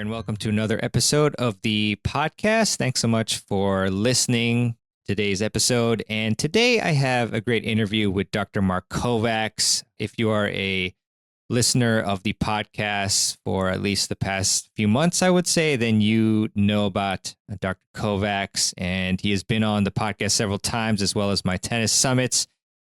and welcome to another episode of the podcast. Thanks so much for listening to today's episode. And today I have a great interview with Dr. Mark Kovacs. If you are a listener of the podcast for at least the past few months, I would say, then you know about Dr. Kovacs, and he has been on the podcast several times, as well as my tennis summits.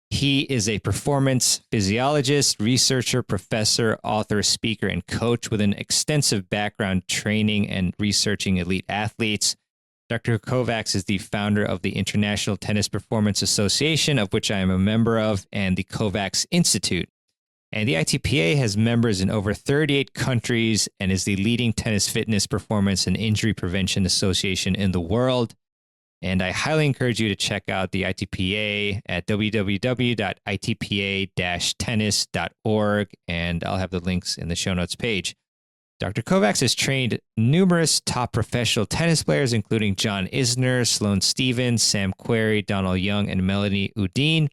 He is a performance physiologist, researcher, professor, author, speaker, and coach with an extensive background training and researching elite athletes. Dr. Kovacs is the founder of the International Tennis Performance Association, of which I am a member of, and the Kovacs Institute. And the ITPA has members in over 38 countries and is the leading tennis fitness, performance, and injury prevention association in the world. And I highly encourage you to check out the ITPA at www.itpa-tennis.org, and I'll have the links in the show notes page. Dr. Kovacs has trained numerous top professional tennis players, including John Isner, Sloane Stephens, Sam Querrey, Youngm and Melanie Oudin.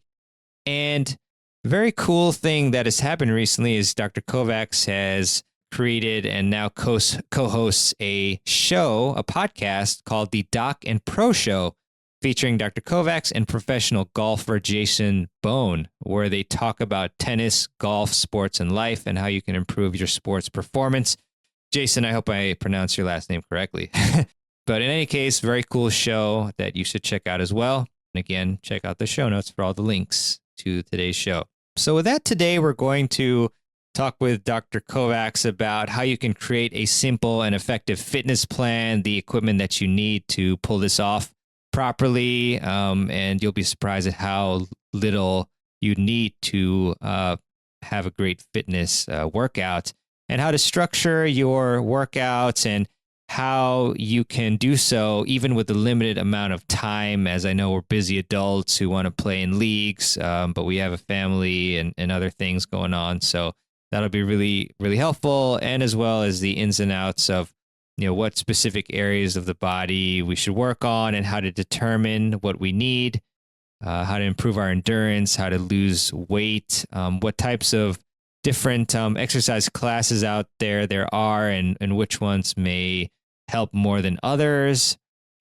And a very cool thing that has happened recently is Dr. Kovacs has created and now co-hosts a show, a podcast called the Doc and Pro Show, featuring Dr. Kovacs and professional golfer Jason Bohn, where they talk about tennis, golf, sports, and life, and how you can improve your sports performance. Jason, I hope I pronounced your last name correctly. But in any case, very cool show that you should check out as well. And again, check out the show notes for all the links to today's show. So with that, today we're going to talk with Dr. Kovacs about how you can create a simple and effective fitness plan, the equipment that you need to pull this off properly, and you'll be surprised at how little you need to have a great fitness workout, and how to structure your workouts and how you can do so even with a limited amount of time, as I know we're busy adults who want to play in leagues, but we have a family and other things going on. So that'll be really, really helpful, and as well as the ins and outs of, what specific areas of the body we should work on and how to determine what we need, how to improve our endurance, how to lose weight, what types of different exercise classes out there are, and which ones may help more than others,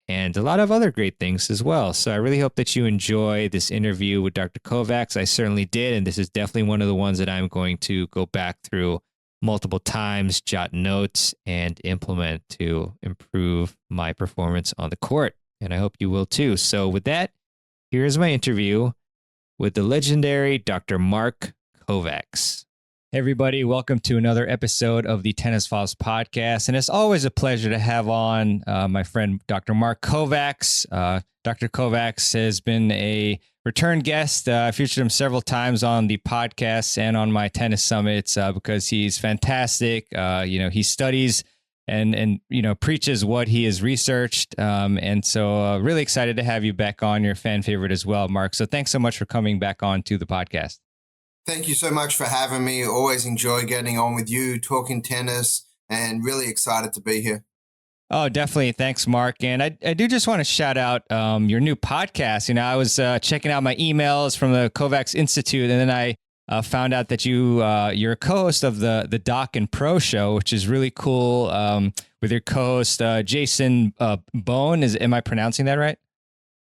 and a lot of other great things as well. So I really hope that you enjoy this interview with Dr. Kovacs. I certainly did, and this is definitely one of the ones that I'm going to go back through multiple times, jot notes, and implement to improve my performance on the court. And I hope you will too. So with that, here's my interview with the legendary Dr. Mark Kovacs. Hey everybody, welcome to another episode of the Tennis Files podcast. And it's always a pleasure to have on my friend, Dr. Mark Kovacs. Dr. Kovacs has been a return guest. I featured him several times on the podcast and on my tennis summits because he's fantastic. He studies and preaches what he has researched. And so really excited to have you back on, your fan favorite as well, Mark. So thanks so much for coming back on to the podcast. Thank you so much for having me. Always enjoy getting on with you, talking tennis, and really excited to be here. Oh, definitely. Thanks, Mark. And I do just want to shout out your new podcast. I was checking out my emails from the Kovacs Institute, and then I found out that you're a co-host of the Doc and Pro Show, which is really cool, with your co-host Jason Bohn. Am I pronouncing that right?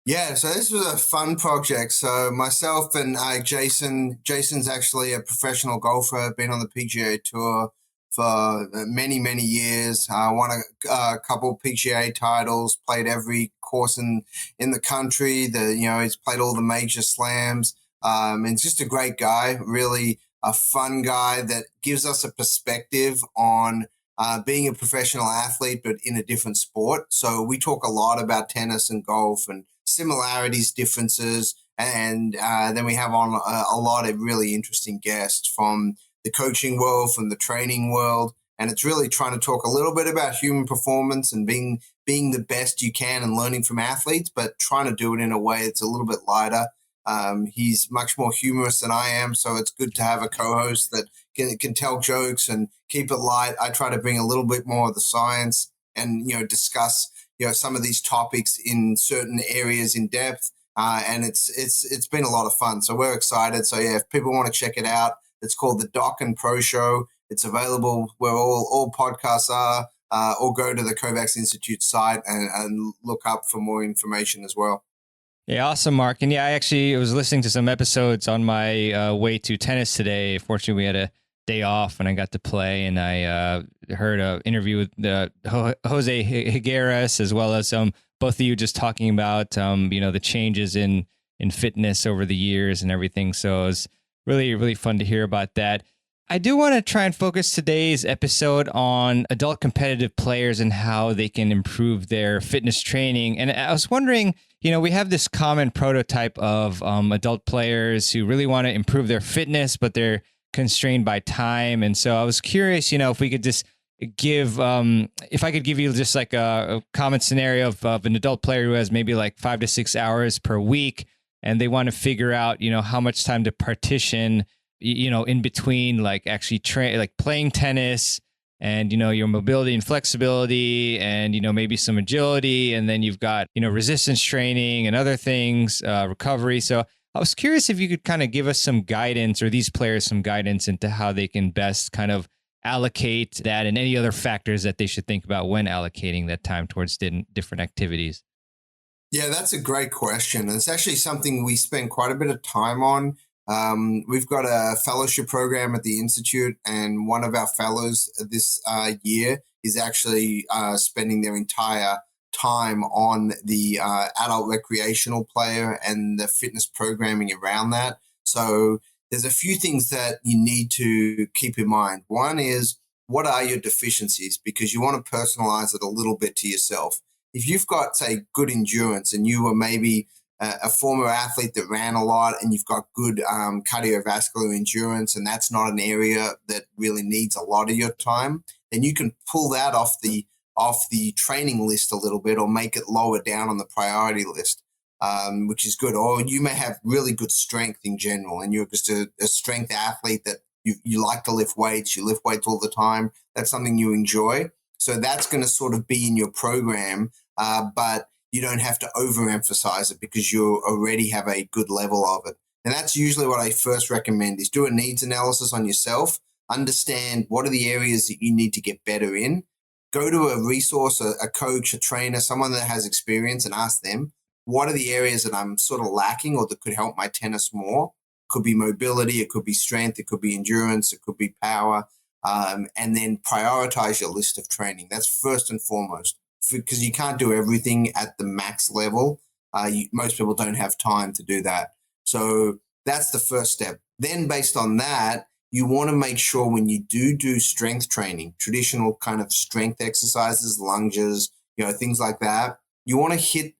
Yeah, so this was a fun project. So myself and Jason's actually a professional golfer, been on the PGA Tour for many, many years. Won a couple PGA titles, played every course in the country. He's played all the major slams. And just a great guy, really a fun guy that gives us a perspective on being a professional athlete, but in a different sport. So we talk a lot about tennis and golf and similarities, differences, and then we have on a lot of really interesting guests from the coaching world, from the training world, and it's really trying to talk a little bit about human performance and being the best you can and learning from athletes, but trying to do it in a way that's a little bit lighter. He's much more humorous than I am, so it's good to have a co-host that can tell jokes and keep it light. I try to bring a little bit more of the science and discuss some of these topics in certain areas in depth, and it's been a lot of fun. So we're excited. So yeah, if people want to check it out, it's called the Doc and Pro Show. It's available where all podcasts are. or go to the Kovacs Institute site and look up for more information as well. Yeah, awesome, Mark. And yeah, I actually was listening to some episodes on my way to tennis today. Fortunately, we had a day off and I got to play, and I heard an interview with Jose Higueras, as well as both of you just talking about the changes in fitness over the years and everything. So it was really, really fun to hear about that. I do want to try and focus today's episode on adult competitive players and how they can improve their fitness training. And I was wondering, we have this common prototype of adult players who really want to improve their fitness, but they're constrained by time. And so I was curious, if we could just if I could give you just like a common scenario of an adult player who has maybe like 5 to 6 hours per week, and they want to figure out, how much time to partition, in between, like actually like playing tennis and, your mobility and flexibility and, maybe some agility. And then you've got, resistance training and other things, recovery. So I was curious if you could kind of give us some guidance, or these players some guidance into how they can best kind of allocate that and any other factors that they should think about when allocating that time towards different activities. Yeah, that's a great question. And it's actually something we spend quite a bit of time on. We've got a fellowship program at the Institute, and one of our fellows this year is actually spending their entire time on the adult recreational player and the fitness programming around that. So there's a few things that you need to keep in mind. One is, what are your deficiencies? Because you want to personalize it a little bit to yourself. If you've got, say, good endurance and you were maybe a former athlete that ran a lot and you've got good cardiovascular endurance, and that's not an area that really needs a lot of your time, then you can pull that off the training list a little bit, or make it lower down on the priority list, which is good. Or you may have really good strength in general, and you're just a strength athlete that you like to lift weights, you lift weights all the time. That's something you enjoy. So that's going to sort of be in your program, but you don't have to overemphasize it because you already have a good level of it. And that's usually what I first recommend, is do a needs analysis on yourself, understand what are the areas that you need to get better in, go to a resource, a coach, a trainer, someone that has experience, and ask them, what are the areas that I'm sort of lacking or that could help my tennis more? Could be mobility, it could be strength, it could be endurance, it could be power, and then prioritize your list of training. That's first and foremost, because you can't do everything at the max level. Most people don't have time to do that. So that's the first step. Then based on that, you want to make sure when you do strength training, traditional kind of strength exercises, lunges, things like that, you want to hit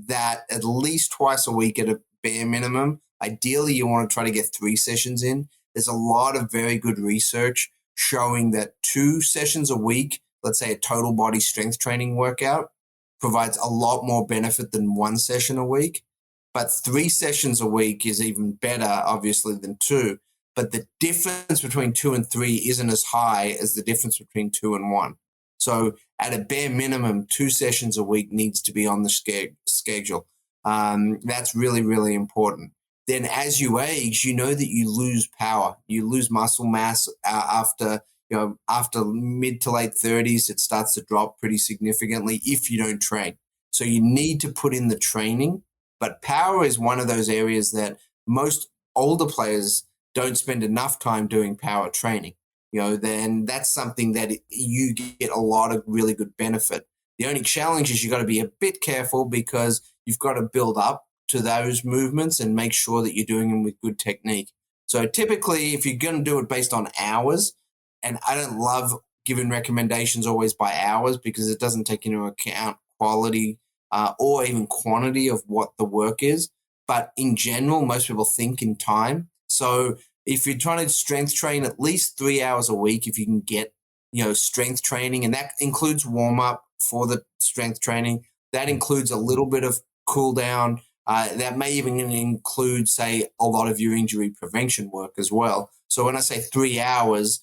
that at least twice a week at a bare minimum. Ideally, you want to try to get 3 sessions in. There's a lot of very good research showing that 2 sessions a week, let's say a total body strength training workout, provides a lot more benefit than 1 session a week. But 3 sessions a week is even better, obviously, than 2. But the difference between 2 and 3 isn't as high as the difference between 2 and 1. So at a bare minimum, 2 sessions a week needs to be on the schedule. That's really, really important. Then as you age, you know that you lose power. You lose muscle mass after mid to late 30s. It starts to drop pretty significantly if you don't train. So you need to put in the training. But power is one of those areas that most older players don't spend enough time doing power training. Then that's something that you get a lot of really good benefit. The only challenge is you got to be a bit careful, because you've got to build up to those movements and make sure that you're doing them with good technique. So typically, if you're going to do it based on hours, and I don't love giving recommendations always by hours because it doesn't take into account quality or even quantity of what the work is. But in general, most people think in time. So if you're trying to strength train at least 3 hours a week, if you can get, strength training, and that includes warm up for the strength training, that includes a little bit of cool down. That may even include, say, a lot of your injury prevention work as well. So when I say 3 hours,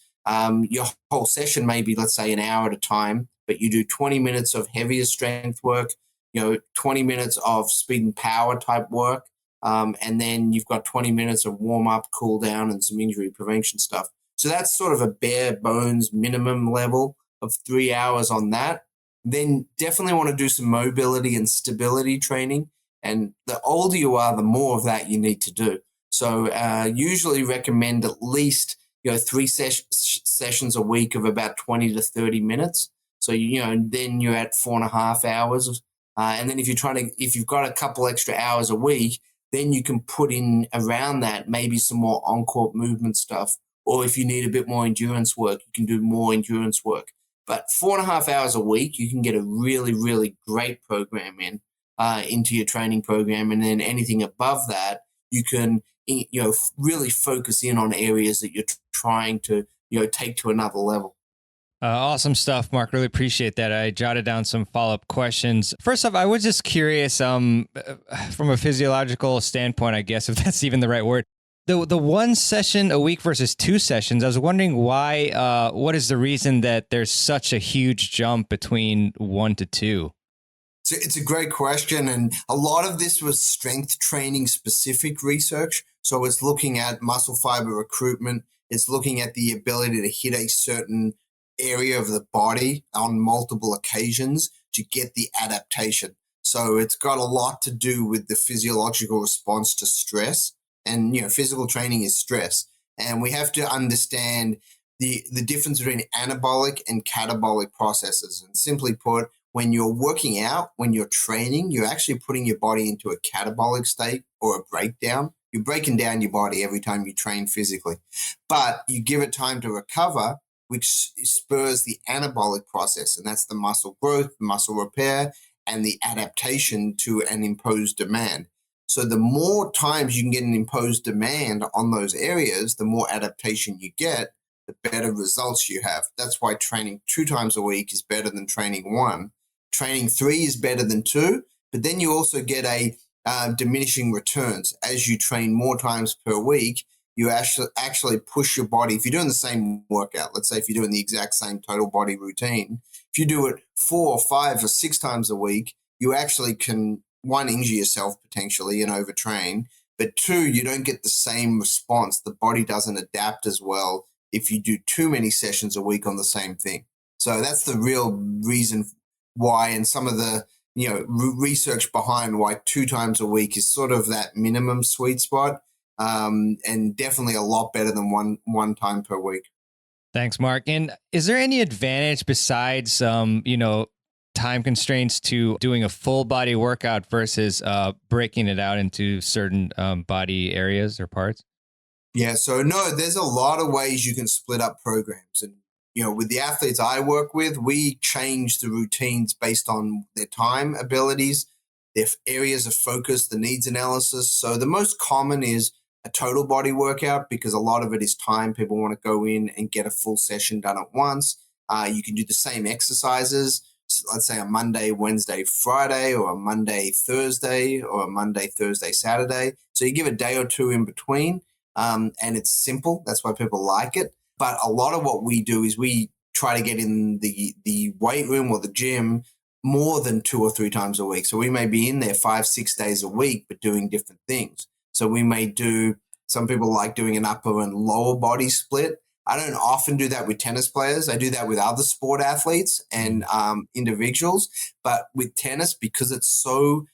your whole session may be, let's say, an hour at a time, but you do 20 minutes of heavier strength work, 20 minutes of speed and power type work, and then you've got 20 minutes of warm up, cool down, and some injury prevention stuff. So that's sort of a bare bones minimum level of 3 hours on that. Then definitely want to do some mobility and stability training. And the older you are, the more of that you need to do. So usually recommend at least, 3 sessions a week of about 20 to 30 minutes. So, then you're at 4.5 hours. And then if you've got a couple extra hours a week, then you can put in around that maybe some more on-court movement stuff. Or if you need a bit more endurance work, you can do more endurance work. But 4.5 hours a week, you can get a really, really great program into your training program. And then anything above that, you can, really focus in on areas that you're trying to, take to another level. Awesome stuff, Mark. Really appreciate that. I jotted down some follow-up questions. First off, I was just curious, from a physiological standpoint, I guess, if that's even the right word, the 1 session a week versus 2 sessions. I was wondering why. What is the reason that there's such a huge jump between 1 to 2? It's a great question. And a lot of this was strength training specific research. So it's looking at muscle fiber recruitment. It's looking at the ability to hit a certain area of the body on multiple occasions to get the adaptation. So it's got a lot to do with the physiological response to stress. And, physical training is stress. And we have to understand the difference between anabolic and catabolic processes. And simply put, when you're working out, when you're training, you're actually putting your body into a catabolic state or a breakdown. You're breaking down your body every time you train physically. But you give it time to recover, which spurs the anabolic process. And that's the muscle growth, muscle repair, and the adaptation to an imposed demand. So the more times you can get an imposed demand on those areas, the more adaptation you get, the better results you have. That's why training 2 times a week is better than training 1. Training 3 is better than 2, but then you also get a diminishing returns. As you train more times per week, you actually push your body. If you're doing the same workout, let's say if you're doing the exact same total body routine, if you do it 4 or 5 or 6 times a week, you actually can, 1, injure yourself potentially and overtrain, but 2, you don't get the same response. The body doesn't adapt as well if you do too many sessions a week on the same thing. So that's the real reason why, and some of the research behind why 2 times a week is sort of that minimum sweet spot, and definitely a lot better than one time per week. Thanks, Mark. And is there any advantage besides, time constraints to doing a full body workout versus breaking it out into certain body areas or parts? Yeah, so no, there's a lot of ways you can split up programs. And, with the athletes I work with, we change the routines based on their time abilities, their areas of focus, the needs analysis. So the most common is a total body workout because a lot of it is time. People want to go in and get a full session done at once. You can do the same exercises, let's say a Monday, Wednesday, Friday, or a Monday, Thursday, or a Monday, Thursday, Saturday. So you give a day or 2 in between, and it's simple. That's why people like it. But a lot of what we do is we try to get in the weight room or the gym more than 2 or 3 times a week. So we may be in there 5, 6 days a week, but doing different things. So we may do, some people like doing an upper and lower body split. I don't often do that with tennis players. I do that with other sport athletes and individuals. But with tennis, because it's so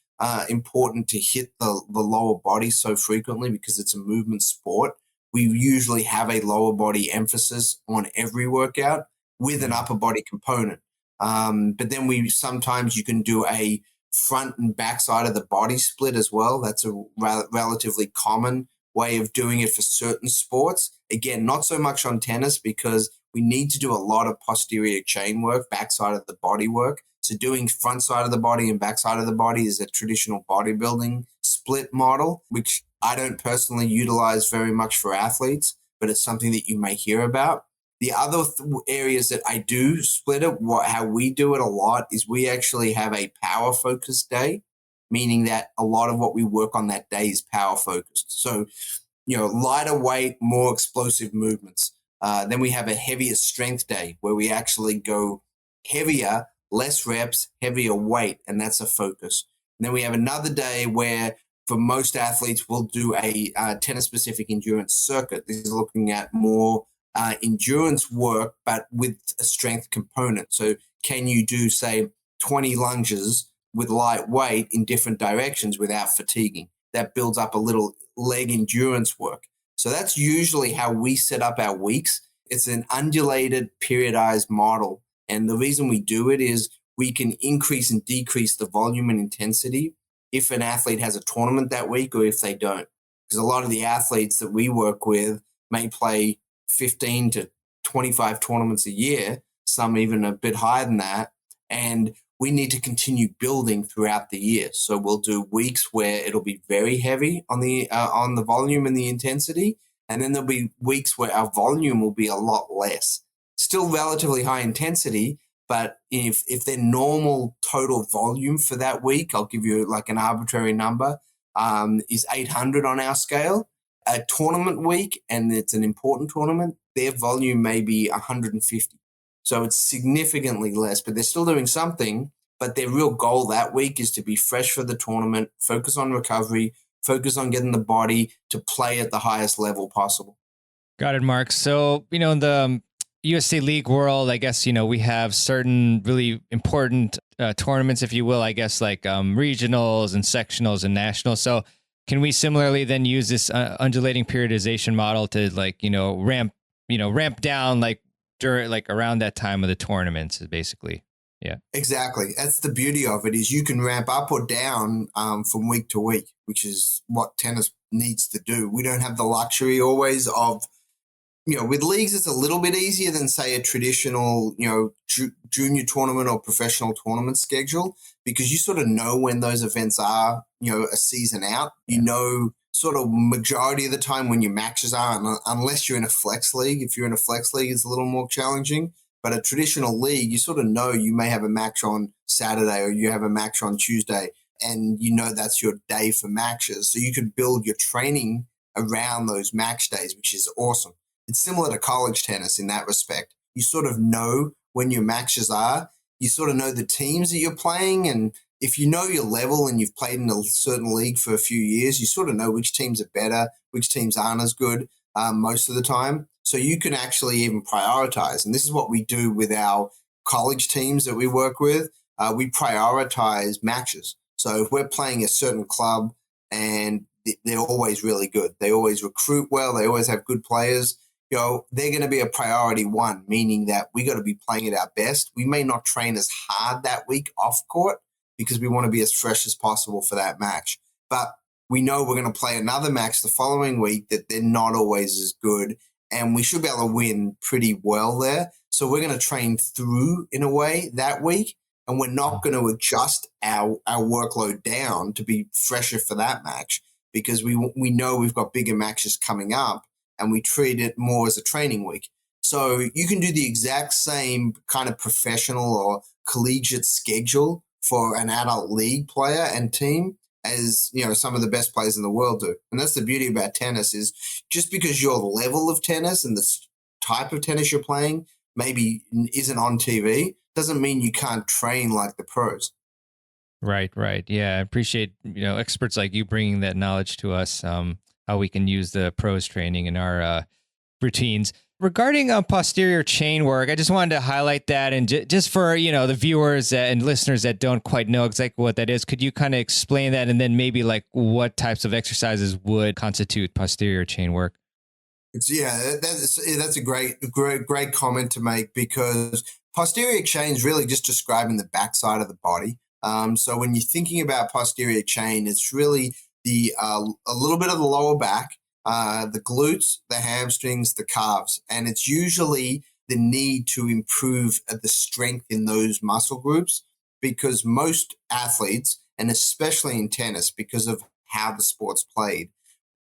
important to hit the lower body so frequently because it's a movement sport, we usually have a lower body emphasis on every workout with an upper body component. But then sometimes you can do a front and back side of the body split as well. That's a relatively common way of doing it for certain sports. Again, not so much on tennis because we need to do a lot of posterior chain work, back side of the body work. So doing front side of the body and back side of the body is a traditional bodybuilding split model, which I don't personally utilize very much for athletes, but it's something that you may hear about. The other areas that I do split it, how we do it a lot is we actually have a power focused day, meaning that a lot of what we work on that day is power focused. So, lighter weight, more explosive movements. Then we have a heavier strength day where we actually go heavier, less reps, heavier weight, and that's a focus. And then we have another day where for most athletes, we'll do a tennis-specific endurance circuit. This is looking at more endurance work, but with a strength component. So can you do, say, 20 lunges with light weight in different directions without fatiguing? That builds up a little leg endurance work. So that's usually how we set up our weeks. It's an undulated, periodized model. And the reason we do it is we can increase and decrease the volume and intensity if an athlete has a tournament that week or if they don't. Because a lot of the athletes that we work with may play 15 to 25 tournaments a year, some even a bit higher than that. And we need to continue building throughout the year. So we'll do weeks where it'll be very heavy on the volume and the intensity. And then there'll be weeks where our volume will be a lot less. Still relatively high intensity, but if their normal total volume for that week, I'll give you like an arbitrary number, is 800 on our scale. A tournament week, and it's an important tournament, their volume may be 150. So it's significantly less, but they're still doing something. But their real goal that week is to be fresh for the tournament, focus on recovery, focus on getting the body to play at the highest level possible. Got it, Mark. So, in the USA League world, I guess, we have certain really important tournaments, if you will, I guess, like regionals and sectionals and nationals. So can we similarly then use this undulating periodization model to ramp down during around that time of the tournaments, basically? Yeah, exactly. That's the beauty of it, is you can ramp up or down from week to week, which is what tennis needs to do. We don't have the luxury always of, with leagues, it's a little bit easier than, say, a traditional, junior tournament or professional tournament schedule, because you sort of know when those events are, a season out. You know sort of majority of the time when your matches are, unless you're in a flex league. If you're in a flex league, it's a little more challenging. But a traditional league, you sort of know you may have a match on Saturday or you have a match on Tuesday, and that's your day for matches. So you could build your training around those match days, which is awesome. It's similar to college tennis in that respect. You sort of know when your matches are. You sort of know the teams that you're playing. And if you know your level and you've played in a certain league for a few years, you sort of know which teams are better, which teams aren't as good most of the time. So you can actually even prioritize. And this is what we do with our college teams that we work with. We prioritize matches. So if we're playing a certain club and they're always really good, they always recruit well, they always have good players, they're going to be a priority one, meaning that we got to be playing at our best. We may not train as hard that week off court because we want to be as fresh as possible for that match. But we know we're going to play another match the following week that they're not always as good, and we should be able to win pretty well there. So we're going to train through, in a way, that week, and we're not going to adjust our workload down to be fresher for that match, because we know we've got bigger matches coming up, and we treat it more as a training week. So you can do the exact same kind of professional or collegiate schedule for an adult league player and team as, some of the best players in the world do. And that's the beauty about tennis, is just because your level of tennis and the type of tennis you're playing maybe isn't on TV, doesn't mean you can't train like the pros. Right. Yeah, I appreciate, experts like you bringing that knowledge to us, how we can use the pros training in our routines. Regarding posterior chain work, I just wanted to highlight that. And just for, the viewers and listeners that don't quite know exactly what that is, could you kind of explain that? And then maybe what types of exercises would constitute posterior chain work? That's a great comment to make, because posterior chain is really just describing the backside of the body. So when you're thinking about posterior chain, it's really a little bit of the lower back, the glutes, the hamstrings, the calves. And it's usually the need to improve the strength in those muscle groups, because most athletes, and especially in tennis, because of how the sport's played,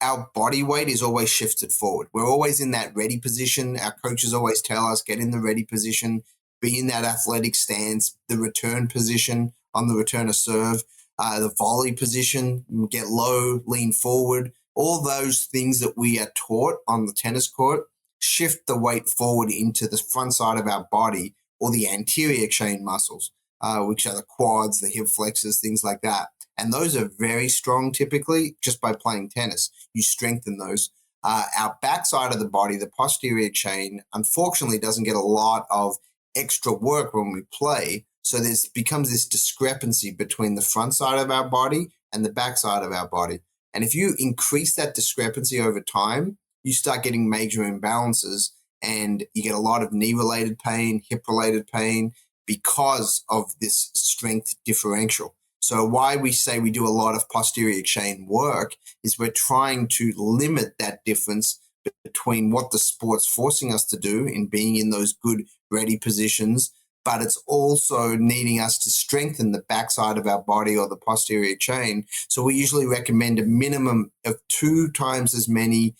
our body weight is always shifted forward. We're always in that ready position. Our coaches always tell us, get in the ready position, be in that athletic stance, the return position on the return of serve, the volley position, get low, lean forward. All those things that we are taught on the tennis court shift the weight forward into the front side of our body, or the anterior chain muscles, which are the quads, the hip flexors, things like that. And those are very strong typically just by playing tennis. You strengthen those. our backside of the body, the posterior chain, unfortunately doesn't get a lot of extra work when we play. So there's becomes this discrepancy between the front side of our body and the back side of our body. And if you increase that discrepancy over time, you start getting major imbalances and you get a lot of knee-related pain, hip-related pain because of this strength differential. So why we say we do a lot of posterior chain work is we're trying to limit that difference between what the sport's forcing us to do in being in those good ready positions, but it's also needing us to strengthen the backside of our body or the posterior chain. So we usually recommend a minimum of 2 times as many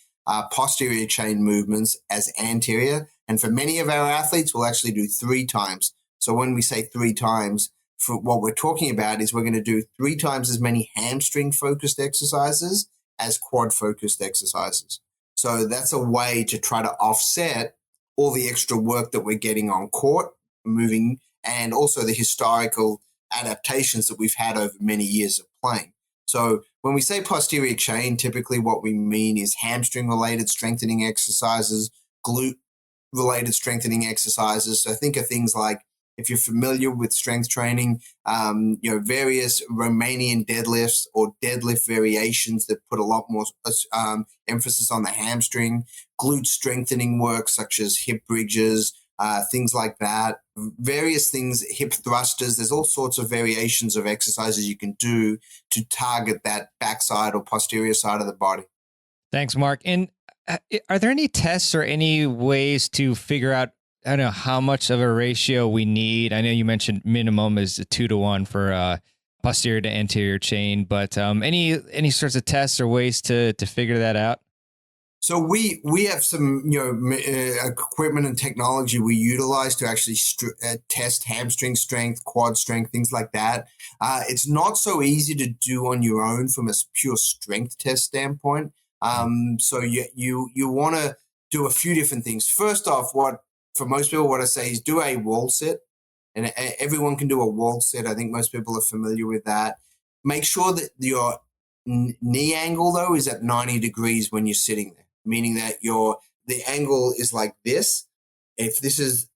posterior chain movements as anterior. And for many of our athletes, we'll actually do 3 times. So when we say 3 times, for what we're talking about is we're going to do 3 times as many hamstring focused exercises as quad focused exercises. So that's a way to try to offset all the extra work that we're getting on court, moving, and also the historical adaptations that we've had over many years of playing. So when we say posterior chain, typically what we mean is hamstring-related strengthening exercises, glute-related strengthening exercises. So think of things like, if you're familiar with strength training, various Romanian deadlifts or deadlift variations that put a lot more emphasis on the hamstring, glute strengthening work such as hip bridges, things like that, various things, hip thrusters. There's all sorts of variations of exercises you can do to target that backside or posterior side of the body. Thanks, Mark. And are there any tests or any ways to figure out, I don't know, how much of a ratio we need? I know you mentioned minimum is a 2-to-1 for posterior to anterior chain, but any sorts of tests or ways to figure that out? So we have some equipment and technology we utilize to actually test hamstring strength, quad strength, things like that. It's not so easy to do on your own from a pure strength test standpoint. So you want to do a few different things. First off, for most people, what I say is do a wall sit, and everyone can do a wall sit. I think most people are familiar with that. Make sure that your knee angle, though, is at 90 degrees when you're sitting there, meaning that the angle is like this. If this is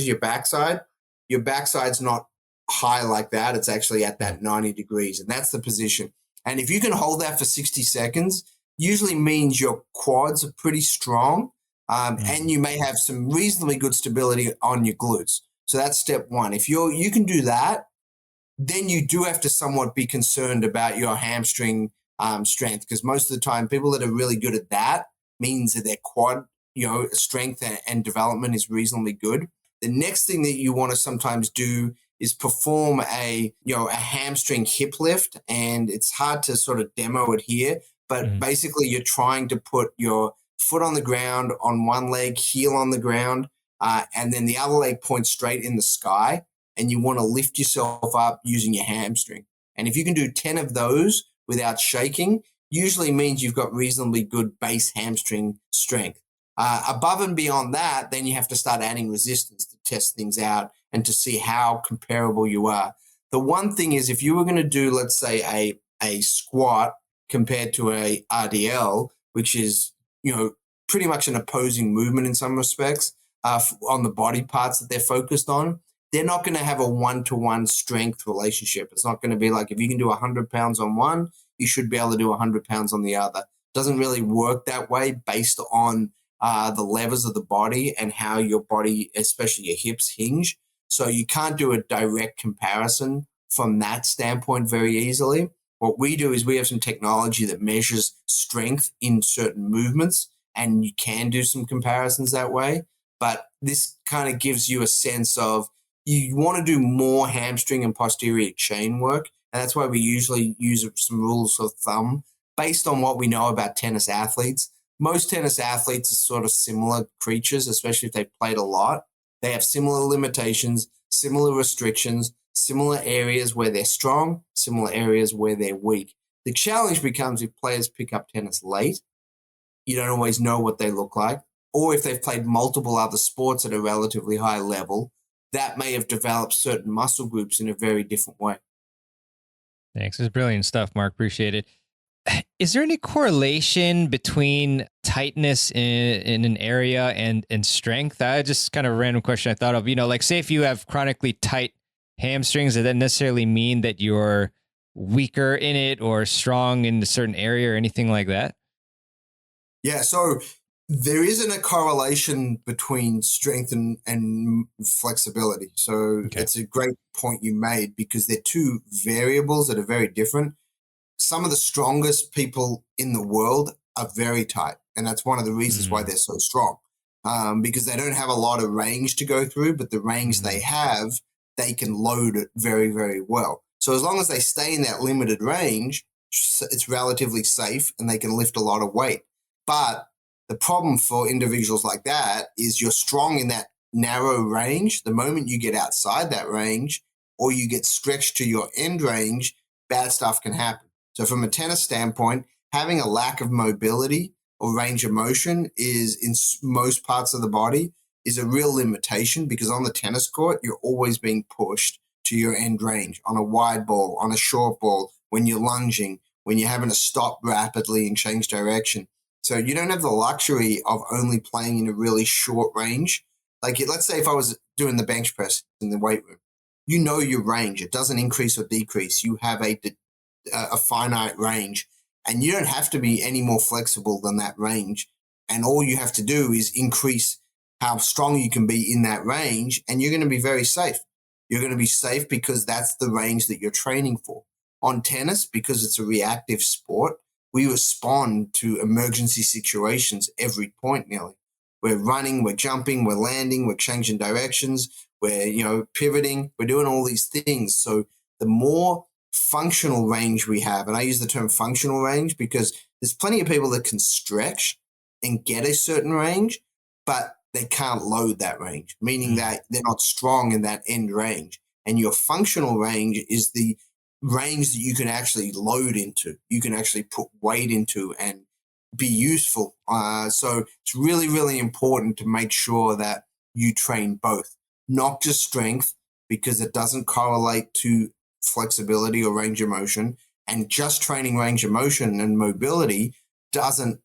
your backside's not high like that. It's actually at that 90 degrees, and that's the position. And if you can hold that for 60 seconds, usually means your quads are pretty strong. And you may have some reasonably good stability on your glutes. So that's step one. If you can do that, then you do have to somewhat be concerned about your hamstring strength, because most of the time people that are really good at that means that their quad strength and development is reasonably good. The next thing that you want to sometimes do is perform a hamstring hip lift, and it's hard to sort of demo it here, but basically you're trying to put your foot on the ground on one leg, heel on the ground, and then the other leg points straight in the sky, and you want to lift yourself up using your hamstring. And if you can do 10 of those without shaking, usually means you've got reasonably good base hamstring strength. Above and beyond that, then you have to start adding resistance to test things out and to see how comparable you are. The one thing is, if you were going to do, let's say, a squat compared to a RDL, which is pretty much an opposing movement in some respects on the body parts that they're focused on, they're not going to have a one-to-one strength relationship. It's not going to be like if you can do 100 pounds on one, you should be able to do 100 pounds on the other. It doesn't really work that way based on the levers of the body and how your body, especially your hips, hinge. So you can't do a direct comparison from that standpoint very easily. What we do is we have some technology that measures strength in certain movements, and you can do some comparisons that way. But this kind of gives you a sense of you want to do more hamstring and posterior chain work. And that's why we usually use some rules of thumb based on what we know about tennis athletes. Most tennis athletes are sort of similar creatures, especially if they've played a lot. They have similar limitations, similar restrictions, similar areas where they're strong, similar areas where they're weak. The challenge becomes if players pick up tennis late, you don't always know what they look like. Or if they've played multiple other sports at a relatively high level, that may have developed certain muscle groups in a very different way. Thanks. It's brilliant stuff, Mark. Appreciate it. is there any correlation between tightness in an area and strength? I just kind of a random question I thought of, like say if you have chronically tight hamstrings, does that necessarily mean that you're weaker in it or strong in a certain area or anything like that? Yeah, so there isn't a correlation between strength and flexibility. So Okay. it's a great point you made because they're two variables that are very different. Some of the strongest people in the world are very tight, and that's one of the reasons why Mm, they're so strong, because they don't have a lot of range to go through, but the range they mhm. have, they can load it very, very well. So as long as they stay in that limited range, it's relatively safe and they can lift a lot of weight. But the problem for individuals like that is you're strong in that narrow range. The moment you get outside that range or you get stretched to your end range, bad stuff can happen. So from a tennis standpoint, having a lack of mobility or range of motion is in most parts of the body is a real limitation because on the tennis court, you're always being pushed to your end range on a wide ball, on a short ball, when you're lunging, when you're having to stop rapidly and change direction. So you don't have the luxury of only playing in a really short range. Like let's say if I was doing the bench press in the weight room, you know your range. It doesn't increase or decrease. You have a finite range, and you don't have to be any more flexible than that range. And all you have to do is increase how strong you can be in that range, and you're going to be very safe. You're going to be safe because that's the range that you're training for. On tennis, because it's a reactive sport, we respond to emergency situations every point nearly. We're running, we're jumping, we're landing, we're changing directions, we're pivoting, we're doing all these things. So the more functional range we have, and I use the term functional range because there's plenty of people that can stretch and get a certain range, but they can't load that range, meaning Mm. that they're not strong in that end range. And your functional range is the range that you can actually load into, you can actually put weight into and be useful. So it's really, really important to make sure that you train both, not just strength, because it doesn't correlate to flexibility or range of motion. And just training range of motion and mobility doesn't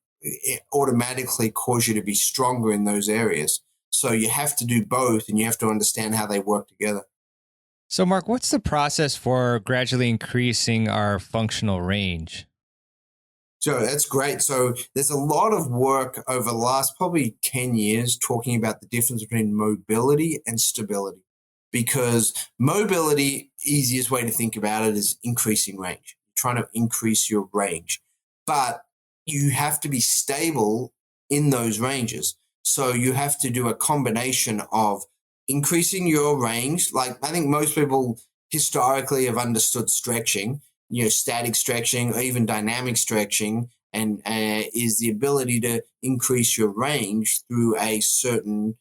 automatically cause you to be stronger in those areas. So you have to do both and you have to understand how they work together. So, Mark, what's the process for gradually increasing our functional range? So that's great. So there's a lot of work over the last probably 10 years talking about the difference between mobility and stability. Because mobility, easiest way to think about it is increasing range, trying to increase your range. But you have to be stable in those ranges. So you have to do a combination of increasing your range. Like I think most people historically have understood stretching, static stretching or even dynamic stretching, and is the ability to increase your range through a certain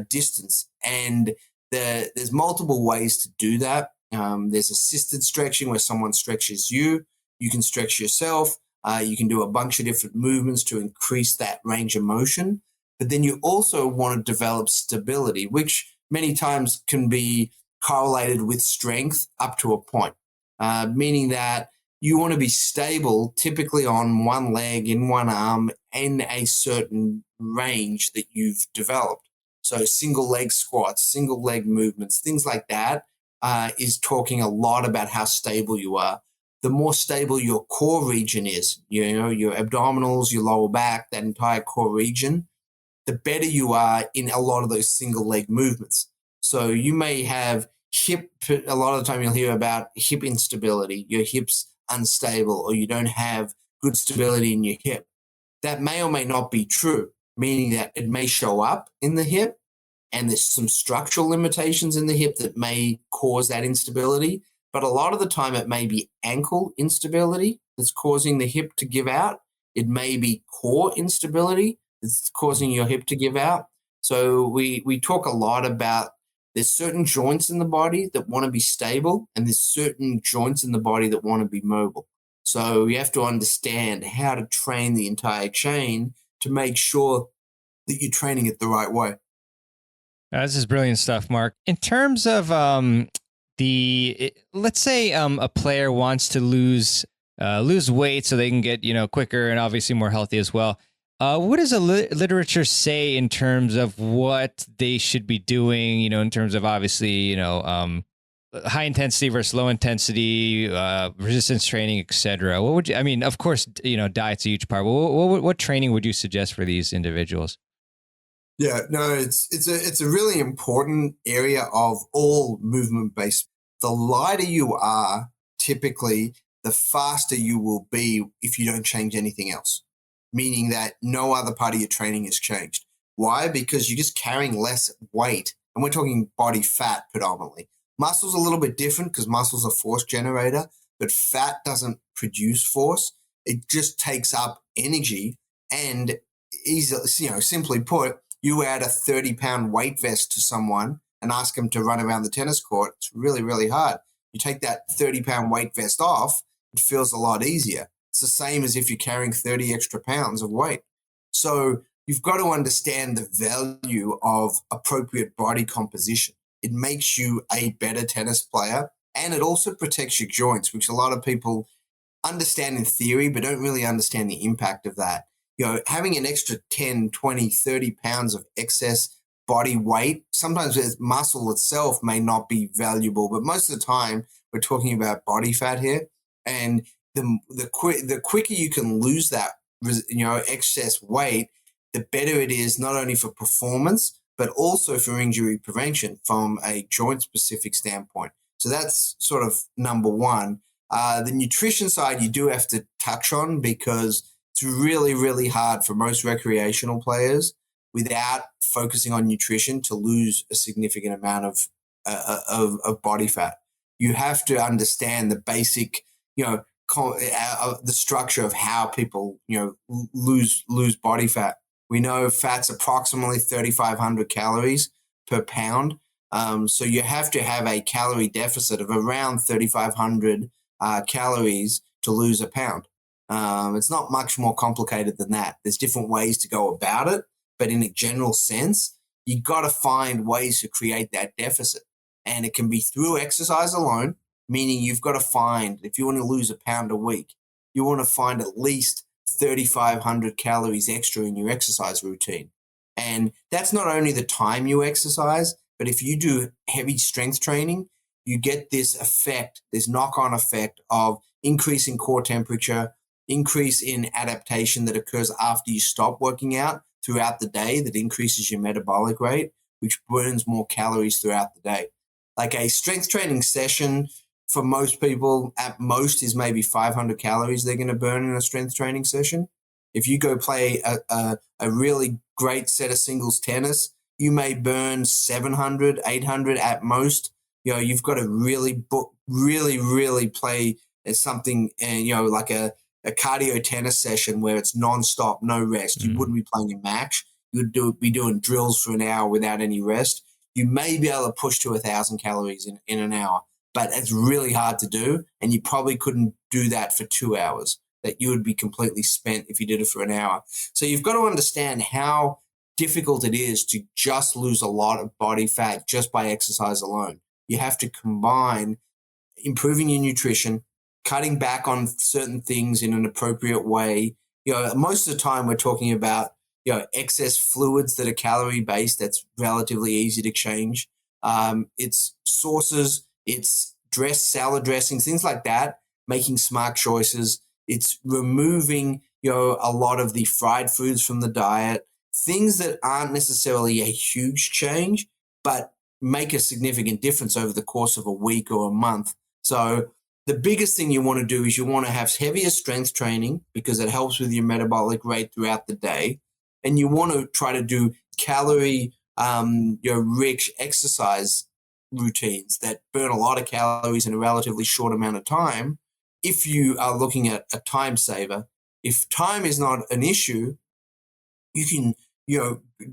distance. And there's multiple ways to do that. There's assisted stretching where someone stretches you. You can stretch yourself. You can do a bunch of different movements to increase that range of motion. But then you also want to develop stability, which many times can be correlated with strength up to a point, meaning that you want to be stable typically on one leg, in one arm, in a certain range that you've developed. So single leg squats, single leg movements, things like that is talking a lot about how stable you are. The more stable your core region is, your abdominals, your lower back, that entire core region, the better you are in a lot of those single leg movements. So you may have a lot of the time you'll hear about hip instability, your hips unstable, or you don't have good stability in your hip. That may or may not be true, meaning that it may show up in the hip and there's some structural limitations in the hip that may cause that instability. But a lot of the time it may be ankle instability that's causing the hip to give out. It may be core instability that's causing your hip to give out. So we talk a lot about there's certain joints in the body that want to be stable and there's certain joints in the body that want to be mobile. So you have to understand how to train the entire chain to make sure that you're training it the right way. This is brilliant stuff, Mark. In terms of let's say a player wants to lose lose weight so they can get, quicker and obviously more healthy as well. What does the literature say in terms of what they should be doing, in terms of obviously, high intensity versus low intensity, resistance training, et cetera? What would you, I mean, of course, diet's a huge part. What training would you suggest for these individuals? Yeah, no, it's a really important area of all movement based. The lighter you are, typically, the faster you will be if you don't change anything else, meaning that no other part of your training has changed. Why? Because you're just carrying less weight, and we're talking body fat predominantly. Muscle's a little bit different because muscle's a force generator, but fat doesn't produce force. It just takes up energy, and easily, simply put, you add a 30-pound weight vest to someone and ask them to run around the tennis court, it's really, really hard. You take that 30-pound weight vest off, it feels a lot easier. It's the same as if you're carrying 30 extra pounds of weight. So you've got to understand the value of appropriate body composition. It makes you a better tennis player, and it also protects your joints, which a lot of people understand in theory, but don't really understand the impact of that. Having an extra 10, 20, 30 pounds of excess body weight, sometimes muscle itself may not be valuable, but most of the time we're talking about body fat here. And the quicker you can lose that, excess weight, the better it is not only for performance, but also for injury prevention from a joint specific standpoint. So that's sort of number one. The nutrition side you do have to touch on because it's really, really hard for most recreational players without focusing on nutrition to lose a significant amount of body fat. You have to understand the basic, the structure of how people, lose body fat. We know fat's approximately 3,500 calories per pound. So you have to have a calorie deficit of around 3,500 calories to lose a pound. It's not much more complicated than that. There's different ways to go about it, but in a general sense, you got to find ways to create that deficit. And it can be through exercise alone, meaning you've got to find, if you want to lose a pound a week, you want to find at least 3,500 calories extra in your exercise routine. And that's not only the time you exercise, but if you do heavy strength training, you get this effect, this knock-on effect of increasing core temperature, increase in adaptation that occurs after you stop working out throughout the day that increases your metabolic rate, which burns more calories throughout the day. Like a strength training session for most people at most is maybe 500 calories they're going to burn in a strength training session. If you go play a really great set of singles tennis, you may burn 700, 800 at most. You've got to really play as something, like a cardio tennis session where it's nonstop, no rest. You wouldn't be playing a match. You would be doing drills for an hour without any rest. You may be able to push to 1,000 calories in an hour, but it's really hard to do. And you probably couldn't do that for 2 hours, that you would be completely spent if you did it for an hour. So you've got to understand how difficult it is to just lose a lot of body fat just by exercise alone. You have to combine improving your nutrition, cutting back on certain things in an appropriate way. Most of the time we're talking about, excess fluids that are calorie based. That's relatively easy to change. It's sauces, it's salad dressings, things like that, making smart choices. It's removing, a lot of the fried foods from the diet, things that aren't necessarily a huge change, but make a significant difference over the course of a week or a month. So the biggest thing you want to do is you want to have heavier strength training because it helps with your metabolic rate throughout the day. And you want to try to do calorie, rich exercise routines that burn a lot of calories in a relatively short amount of time. If you are looking at a time saver, if time is not an issue, you can,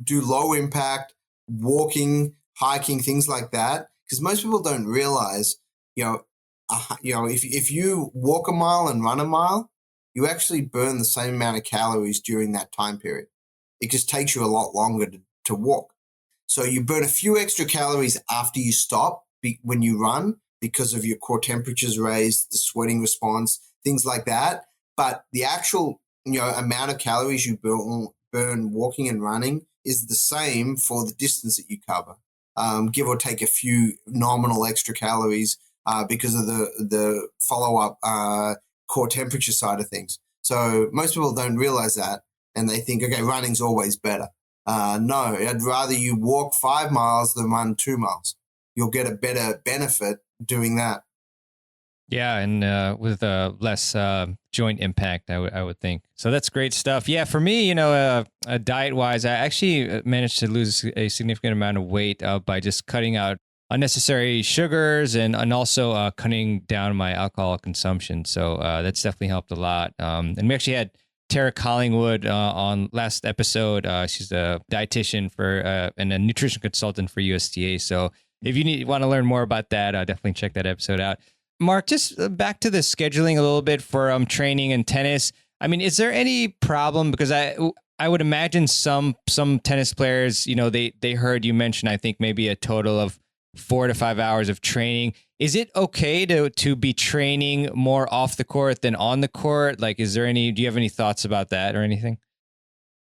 do low impact walking, hiking, things like that. Because most people don't realize, if you walk a mile and run a mile, you actually burn the same amount of calories during that time period. It just takes you a lot longer to walk. So you burn a few extra calories after you stop when you run because of your core temperatures raised, the sweating response, things like that. But the actual, amount of calories you burn walking and running is the same for the distance that you cover, give or take a few nominal extra calories because of the follow-up core temperature side of things. So most people don't realize that, and they think, okay, running's always better. No, I'd rather you walk 5 miles than run 2 miles. You'll get a better benefit doing that. Yeah, and with less joint impact, I would think. So that's great stuff. Yeah, for me, diet-wise, I actually managed to lose a significant amount of weight by just cutting out unnecessary sugars and also cutting down my alcohol consumption. So that's definitely helped a lot. And we actually had Tara Collingwood on last episode. She's a dietitian and a nutrition consultant for USDA. So if you want to learn more about that, definitely check that episode out. Mark, just back to the scheduling a little bit for training and tennis. I mean, is there any problem? Because I would imagine some tennis players, they heard you mention, I think maybe a total of 4 to 5 hours of training. Is it okay to be training more off the court than on the court? Like, do you have any thoughts about that or anything?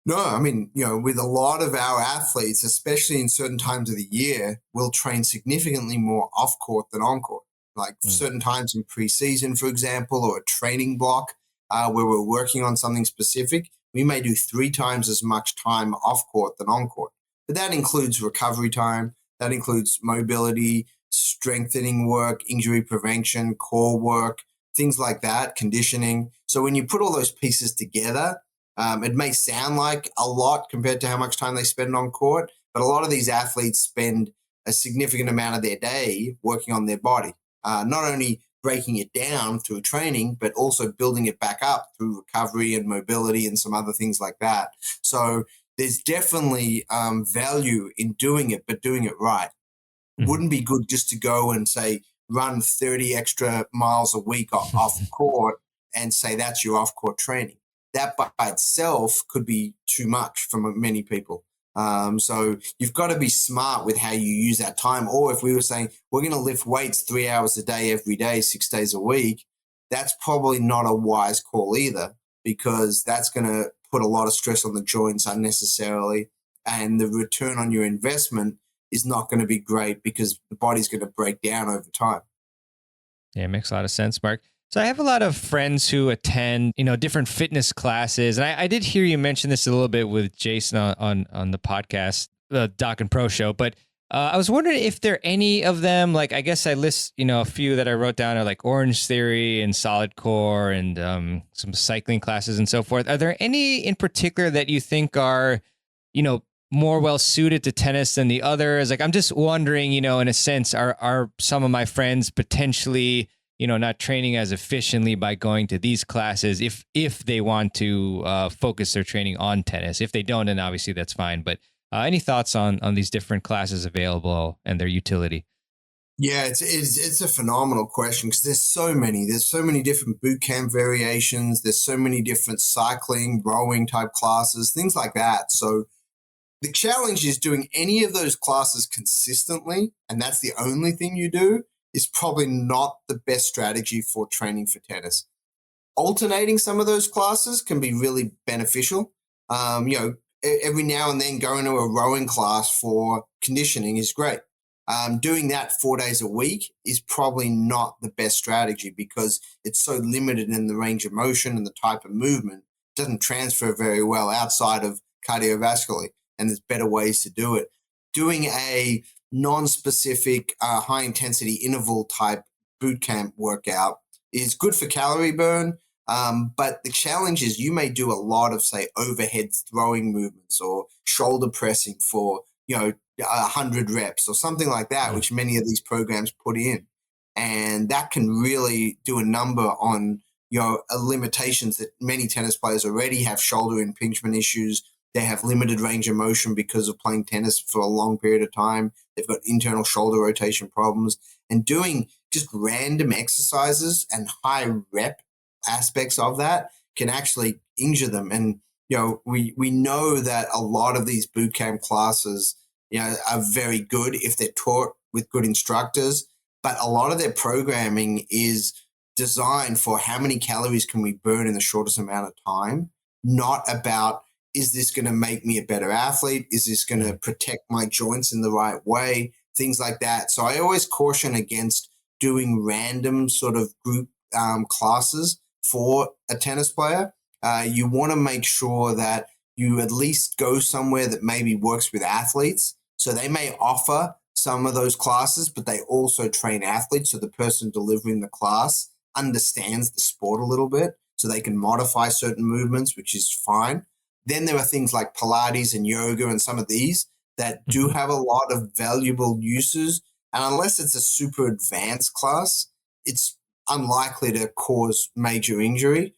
No, I mean, with a lot of our athletes, especially in certain times of the year, we'll train significantly more off court than on court. Like certain times in preseason, for example, or a training block where we're working on something specific, we may do 3 times as much time off court than on court. But that includes recovery time, that includes mobility, strengthening work, injury prevention, core work, things like that, conditioning. So when you put all those pieces together, it may sound like a lot compared to how much time they spend on court, but a lot of these athletes spend a significant amount of their day working on their body. Not only breaking it down through training, but also building it back up through recovery and mobility and some other things like that. So there's definitely value in doing it, but doing it right. Mm-hmm. Wouldn't be good just to go and say, run 30 extra miles a week off court and say that's your off-court training. That by itself could be too much for many people. So you've got to be smart with how you use that time. Or if we were saying we're going to lift weights 3 hours a day, every day, 6 days a week, that's probably not a wise call either, because that's going to put a lot of stress on the joints unnecessarily. And the return on your investment is not going to be great because the body's going to break down over time. Yeah, it makes a lot of sense, Mark. So I have a lot of friends who attend, different fitness classes. And I did hear you mention this a little bit with Jason on the podcast, the Doc and Pro show. But I was wondering if there are any of them, like, I guess I list, a few that I wrote down are like Orange Theory and Solid Core and some cycling classes and so forth. Are there any in particular that you think are, more well suited to tennis than the others? Like, I'm just wondering, in a sense, are some of my friends potentially not training as efficiently by going to these classes if they want to focus their training on tennis? If they don't, then obviously that's fine. But any thoughts on these different classes available and their utility? Yeah, it's a phenomenal question because there's so many different boot camp variations. There's so many different cycling, rowing type classes, things like that. So the challenge is doing any of those classes consistently, and that's the only thing you do, is probably not the best strategy for training for tennis. Alternating some of those classes can be really beneficial. Every now and then going to a rowing class for conditioning is great. Doing that 4 days a week is probably not the best strategy because it's so limited in the range of motion and the type of movement. It doesn't transfer very well outside of cardiovascularly, and there's better ways to do it. Doing a non-specific high-intensity interval type boot camp workout is good for calorie burn, but the challenge is you may do a lot of, say, overhead throwing movements or shoulder pressing for 100 reps or something like that, which many of these programs put in, and that can really do a number on limitations that many tennis players already have: shoulder impingement issues. They have limited range of motion because of playing tennis for a long period of time. They've got internal shoulder rotation problems. And doing just random exercises and high rep aspects of that can actually injure them. And, we know that a lot of these boot camp classes, are very good if they're taught with good instructors. But a lot of their programming is designed for how many calories can we burn in the shortest amount of time, not about, is this going to make me a better athlete? Is this going to protect my joints in the right way? Things like that. So I always caution against doing random sort of group classes for a tennis player. You want to make sure that you at least go somewhere that maybe works with athletes. So they may offer some of those classes, but they also train athletes. So the person delivering the class understands the sport a little bit, so they can modify certain movements, which is fine. Then there are things like Pilates and yoga and some of these that do have a lot of valuable uses. And unless it's a super advanced class, it's unlikely to cause major injury.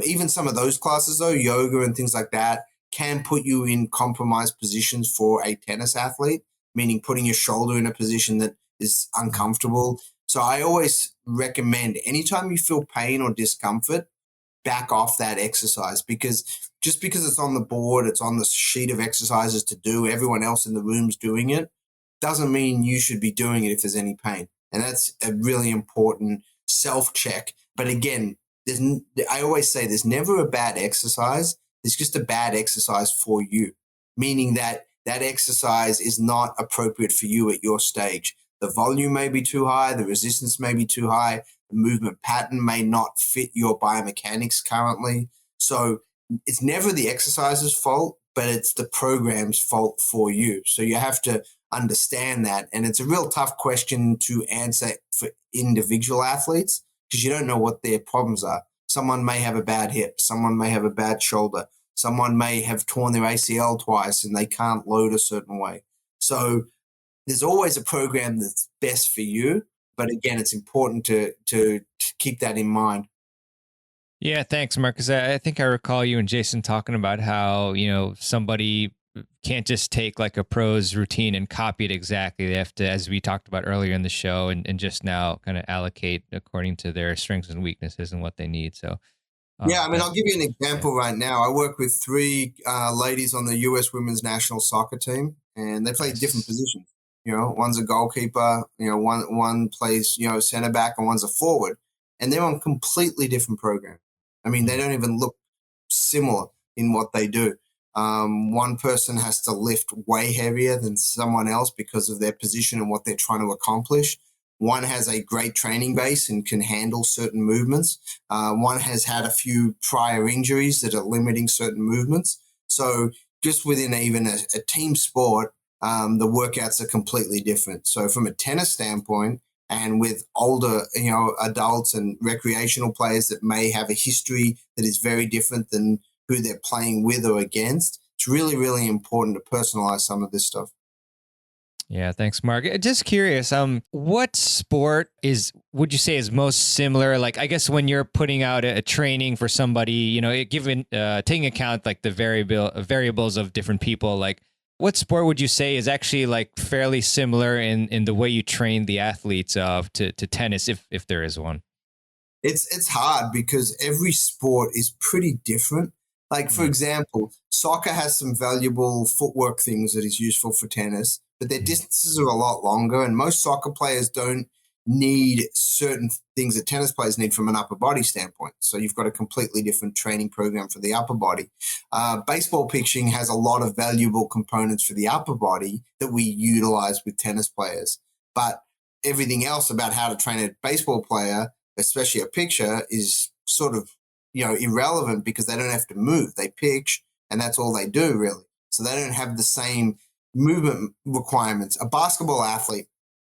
Even some of those classes, though, yoga and things like that, can put you in compromised positions for a tennis athlete, meaning putting your shoulder in a position that is uncomfortable. So I always recommend anytime you feel pain or discomfort, back off that exercise, because just because it's on the board, it's on the sheet of exercises to do, everyone else in the room's doing it, doesn't mean you should be doing it if there's any pain. And that's a really important self-check. But again, I always say there's never a bad exercise. There's just a bad exercise for you, meaning that that exercise is not appropriate for you at your stage. The volume may be too high, the resistance may be too high, the movement pattern may not fit your biomechanics currently. So it's never the exercise's fault, but it's the program's fault for you. So you have to understand that. And it's a real tough question to answer for individual athletes because you don't know what their problems are. Someone may have a bad hip. Someone may have a bad shoulder. Someone may have torn their ACL twice and they can't load a certain way. So there's always a program that's best for you. But again, it's important to keep that in mind. Yeah, thanks, Marcus. I think I recall you and Jason talking about how, somebody can't just take like a pro's routine and copy it exactly. They have to, as we talked about earlier in the show, and just now kind of allocate according to their strengths and weaknesses and what they need. So, yeah, I mean, I'll give you an example right now. I work with three ladies on the U.S. women's national soccer team, and they play different positions. One's a goalkeeper, one plays, center back, and one's a forward. And they're on completely different programs. I mean, they don't even look similar in what they do. One person has to lift way heavier than someone else because of their position and what they're trying to accomplish. One has a great training base and can handle certain movements. One has had a few prior injuries that are limiting certain movements. So just within even a team sport, the workouts are completely different. So from a tennis standpoint, and with older, adults and recreational players that may have a history that is very different than who they're playing with or against, it's really, really important to personalize some of this stuff. Yeah, thanks, Mark. Just curious, what sport would you say is most similar? Like, I guess when you're putting out a training for somebody, given taking account like the variables of different people, like what sport would you say is actually like fairly similar in the way you train the athletes to tennis, if there is one? It's hard because every sport is pretty different. Like, for example, soccer has some valuable footwork things that is useful for tennis, but their distances are a lot longer, and most soccer players don't need certain things that tennis players need from an upper body standpoint. So you've got a completely different training program for the upper body. Baseball pitching has a lot of valuable components for the upper body that we utilize with tennis players. But everything else about how to train a baseball player, especially a pitcher, is sort of, irrelevant because they don't have to move. They pitch and that's all they do really. So they don't have the same movement requirements. A basketball athlete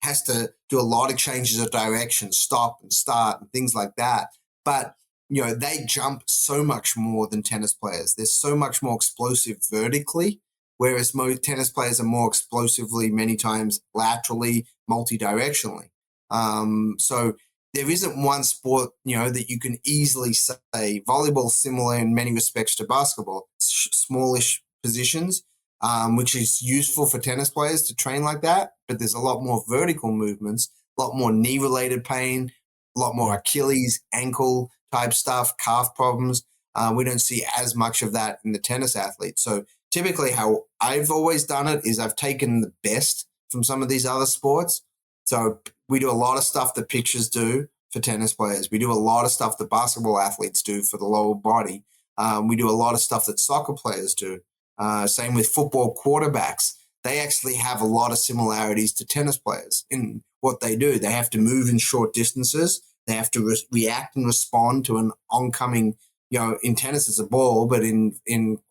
has to do a lot of changes of direction, stop and start and things like that. But, they jump so much more than tennis players. They're so much more explosive vertically, whereas most tennis players are more explosively many times laterally, multi-directionally. So there isn't one sport, that you can easily say. Volleyball similar in many respects to basketball, smallish positions, which is useful for tennis players to train like that. But there's a lot more vertical movements, a lot more knee-related pain, a lot more Achilles, ankle type stuff, calf problems. We don't see as much of that in the tennis athlete. So typically how I've always done it is I've taken the best from some of these other sports. So we do a lot of stuff that pitchers do for tennis players. We do a lot of stuff that basketball athletes do for the lower body. We do a lot of stuff that soccer players do. Same with football quarterbacks. They actually have a lot of similarities to tennis players in what they do. They have to move in short distances. They have to react and respond to an oncoming, in tennis it's a ball, but in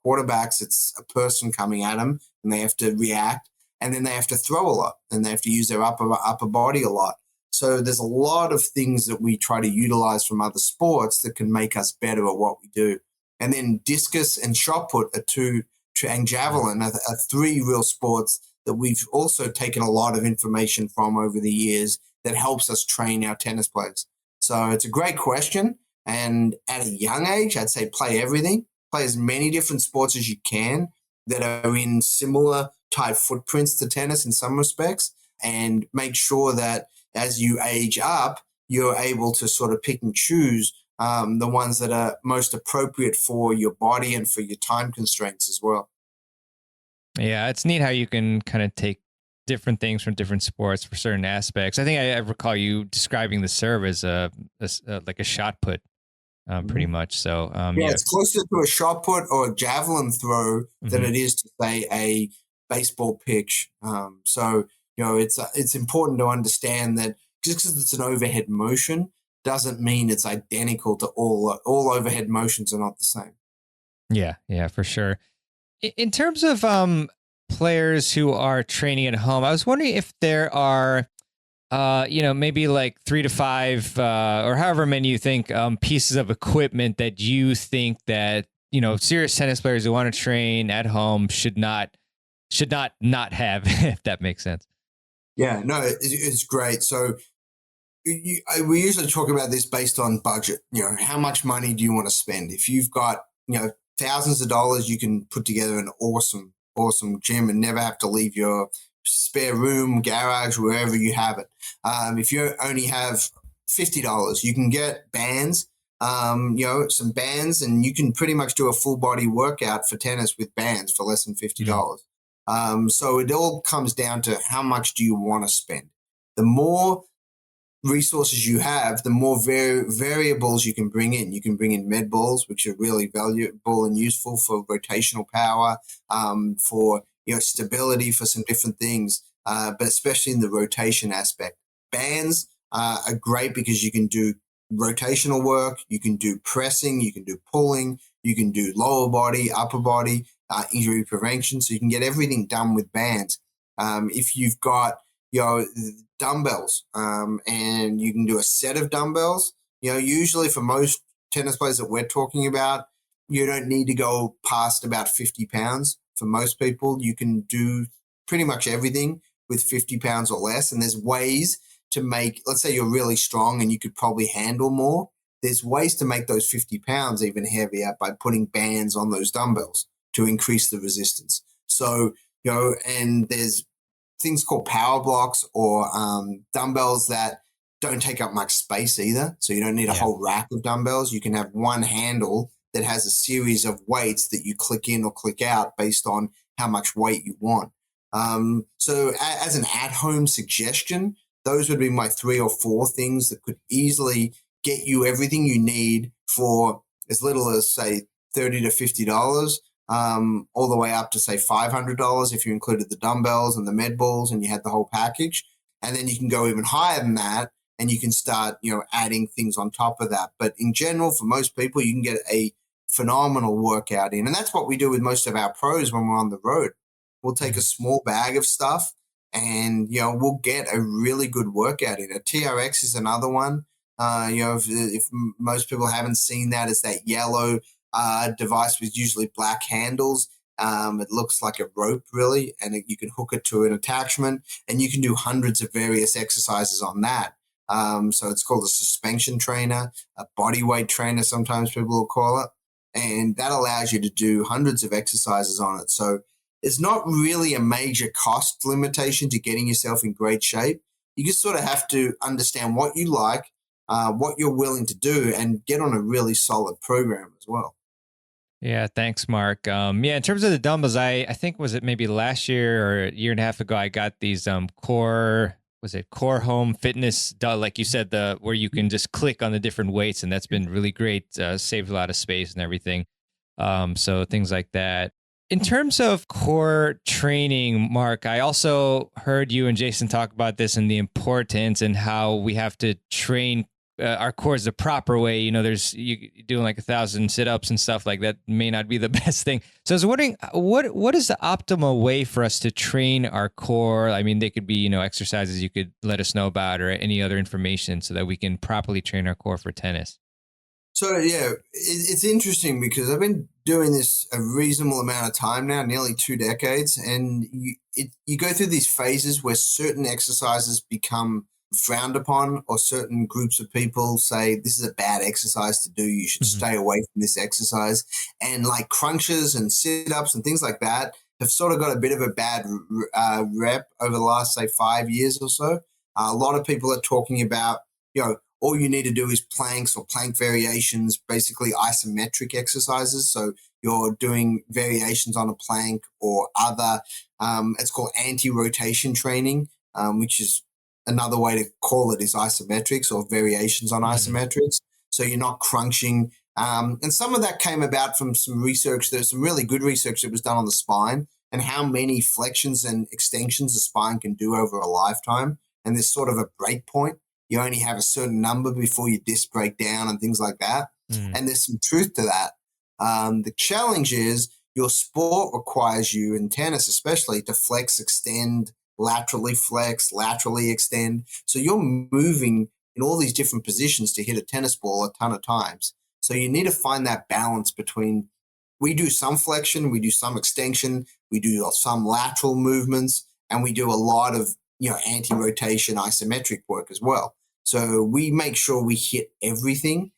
quarterbacks it's a person coming at them, and they have to react, and then they have to throw a lot, and they have to use their upper body a lot. So there's a lot of things that we try to utilize from other sports that can make us better at what we do. And then discus and shot put and javelin are three real sports that we've also taken a lot of information from over the years that helps us train our tennis players. So it's a great question. And at a young age, I'd say play everything. Play as many different sports as you can that are in similar type footprints to tennis in some respects, and make sure that as you age up, you're able to sort of pick and choose the ones that are most appropriate for your body and for your time constraints as well. Yeah, it's neat how you can kind of take different things from different sports for certain aspects. I think I recall you describing the serve as like a shot put, pretty much. So it's closer to a shot put or a javelin throw than it is to say a baseball pitch. So it's important to understand that just because it's an overhead motion doesn't mean it's identical to all overhead motions are not the same. Yeah, for sure. In terms of players who are training at home, I was wondering if there are, maybe like 3 to 5 or however many you think pieces of equipment that you think that serious tennis players who want to train at home should not have, if that makes sense. Yeah, no, it's great. So we usually talk about this based on budget. How much money do you want to spend? If you've got thousands of dollars, you can put together an awesome gym and never have to leave your spare room, garage, wherever you have it. If you only have $50, you can get bands, some bands, and you can pretty much do a full body workout for tennis with bands for less than $50. So it all comes down to how much do you want to spend. The more resources you have, the more variables you can bring in. You can bring in med balls, which are really valuable and useful for rotational power, for stability, for some different things, but especially in the rotation aspect. Bands are great because you can do rotational work, you can do pressing, you can do pulling, you can do lower body, upper body, injury prevention. So you can get everything done with bands. If you've got dumbbells, and you can do a set of dumbbells. Usually for most tennis players that we're talking about, you don't need to go past about 50 pounds. For most people, you can do pretty much everything with 50 pounds or less. And there's ways to make, let's say you're really strong and you could probably handle more. There's ways to make those 50 pounds even heavier by putting bands on those dumbbells to increase the resistance. So, and there's things called power blocks or dumbbells that don't take up much space either. So you don't need a whole rack of dumbbells. You can have one handle that has a series of weights that you click in or click out based on how much weight you want. So as an at-home suggestion, those would be my 3 or 4 things that could easily get you everything you need for as little as, say, $30 to $50. All the way up to, say, $500 if you included the dumbbells and the med balls and you had the whole package. And then you can go even higher than that and you can start, adding things on top of that. But in general, for most people, you can get a phenomenal workout in. And that's what we do with most of our pros when we're on the road. We'll take a small bag of stuff and, we'll get a really good workout in. A TRX is another one. If most people haven't seen that, it's that yellow device with usually black handles. It looks like a rope, really, and you can hook it to an attachment, and you can do hundreds of various exercises on that. So it's called a suspension trainer, a body weight trainer, sometimes people will call it, and that allows you to do hundreds of exercises on it. So it's not really a major cost limitation to getting yourself in great shape. You just sort of have to understand what you like, what you're willing to do, and get on a really solid program as well. Yeah, thanks, Mark. In terms of the dumbbells, I think was it maybe last year or a year and a half ago, I got these was it Core Home Fitness, like you said, the where you can just click on the different weights, and that's been really great. Saved a lot of space and everything. So things like that. In terms of core training, Mark, I also heard you and Jason talk about this and the importance and how we have to train our cores the proper way. You know, there's you doing like 1,000 sit-ups and stuff like that may not be the best thing. So I was wondering, what is the optimal way for us to train our core? I mean, they could be, exercises you could let us know about or any other information so that we can properly train our core for tennis. So yeah, it's interesting because I've been doing this a reasonable amount of time now, nearly 2 decades, and you go through these phases where certain exercises become frowned upon, or certain groups of people say this is a bad exercise to do. You should stay away from this exercise, and like crunches and sit-ups and things like that have sort of got a bit of a bad rep over the last, say, 5 years or so. A lot of people are talking about, all you need to do is planks or plank variations, basically isometric exercises. So you're doing variations on a plank or other, it's called anti-rotation training, which is another way to call it is isometrics or variations on isometrics. So you're not crunching. And some of that came about from some research. There's some really good research that was done on the spine and how many flexions and extensions the spine can do over a lifetime. And there's sort of a break point. You only have a certain number before your disc break down and things like that. And there's some truth to that. The challenge is your sport requires you, in tennis especially, to flex, extend, laterally flex, laterally extend. So you're moving in all these different positions to hit a tennis ball a ton of times. So you need to find that balance between, we do some flexion, we do some extension, we do some lateral movements, and we do a lot of anti-rotation isometric work as well. So we make sure we hit everything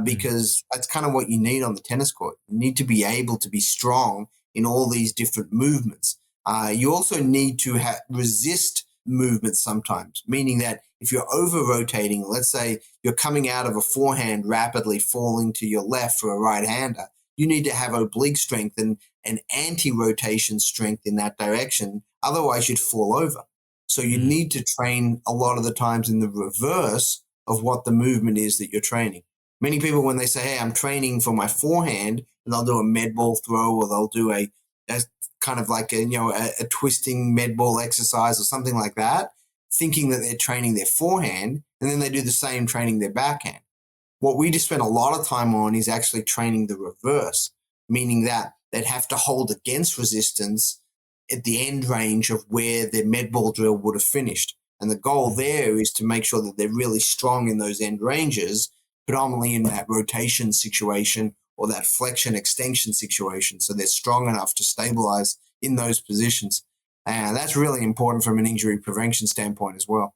because that's kind of what you need on the tennis court. You need to be able to be strong in all these different movements. You also need to resist movements sometimes, meaning that if you're over-rotating, let's say you're coming out of a forehand rapidly falling to your left for a right-hander, you need to have oblique strength and anti-rotation strength in that direction. Otherwise, you'd fall over. So you need to train a lot of the times in the reverse of what the movement is that you're training. Many people, when they say, hey, I'm training for my forehand, and they'll do a med ball throw, or they'll do a kind of like a twisting med ball exercise or something like that, thinking that they're training their forehand, and then they do the same training their backhand. What we just spend a lot of time on is actually training the reverse, meaning that they'd have to hold against resistance at the end range of where their med ball drill would have finished. And the goal there is to make sure that they're really strong in those end ranges, predominantly in that rotation situation or that flexion extension situation. So they're strong enough to stabilize in those positions. And that's really important from an injury prevention standpoint as well.